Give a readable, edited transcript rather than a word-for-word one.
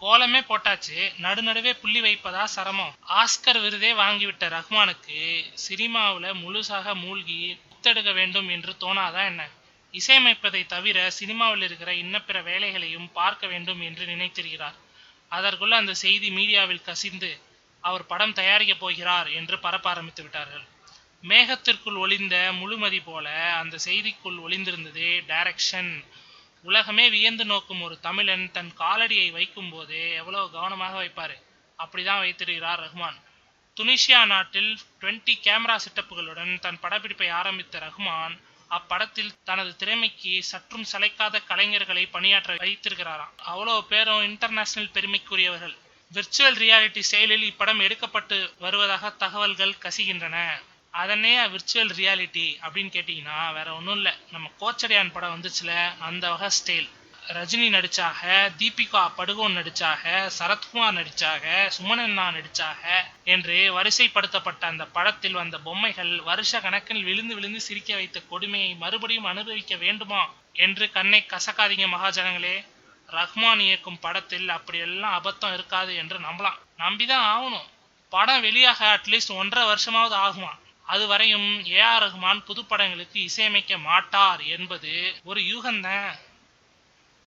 கோலமே போட்டாச்சு, நடுநடுவே புள்ளி வைப்பதா சிரமம். ஆஸ்கர் விருதே வாங்கிவிட்ட ரஹ்மானுக்கு சினிமாவுல முழுசாக மூழ்கி புத்தெடுக்க வேண்டும் என்று தோணாதா என்ன? இசையமைப்பதை தவிர சினிமாவில் இருக்கிற இன்னப்பிற வேலைகளையும் பார்க்க வேண்டும் என்று நினைத்திருக்கிறார். அதற்குள்ள அந்த செய்தி மீடியாவில் கசிந்து அவர் படம் தயாரிக்கப் போகிறார் என்று பரப்ப ஆரம்பித்து விட்டார்கள். மேகத்திற்குள் ஒளிந்த முழுமதி போல அந்த செய்திக்குள் ஒளிந்திருந்தது டைரக்ஷன். உலகமே வியந்து நோக்கும் ஒரு தமிழன் தன் காலடியை வைக்கும் போது எவ்வளவு கவனமாக வைப்பாரு, அப்படிதான் வைத்திருக்கிறார் ரஹ்மான். துனிசியா நாட்டில் 20 கேமரா செட்டப்புகளுடன் தன் படப்பிடிப்பை ஆரம்பித்த ரஹ்மான் அப்படத்தில் தனது திறமைக்கு சற்றும் சளைக்காத கலைஞர்களை பணியாற்ற வைத்திருக்கிறாராம். அவ்வளவு பேரும் இன்டர்நேஷனல் பெருமைக்குரியவர்கள். விர்ச்சுவல் ரியாலிட்டி செயலில் இப்படம் எடுக்கப்பட்டு வருவதாக தகவல்கள் கசிகின்றன. அதனே விர்ச்சுவல் ரியாலிட்டி அப்படின்னு கேட்டிங்கன்னா வேற ஒன்றும் இல்லை, நம்ம கோச்சடையான் படம் வந்துச்சுல அந்த வகை ஸ்டைல். ரஜினி நடிச்சாக, தீபிகா படுகோன் நடிச்சாக, சரத்குமார் நடிச்சாக, சுமனண்ணா நடிச்சாக என்று வரிசைப்படுத்தப்பட்ட அந்த படத்தில் வந்த பொம்மைகள் வருஷ கணக்கில் விழுந்து விழுந்து சிரிக்க வைத்த கொடுமையை மறுபடியும் அனுபவிக்க வேண்டுமா என்று கண்ணை கசக்காதீங்க மகாஜனங்களே. ரஹ்மான் இயக்கும் படத்தில் அப்படியெல்லாம் அபத்தம் இருக்காது என்று நம்பலாம், நம்பிதான் ஆகணும். படம் வெளியாக அட்லீஸ்ட் 1.5 வருஷமாவது ஆகுமா. அதுவரையும் ஏஆர் ரஹ்மான் புதுப்படங்களுக்கு இசையமைக்க மாட்டார் என்பது ஒரு யூகம்தான்.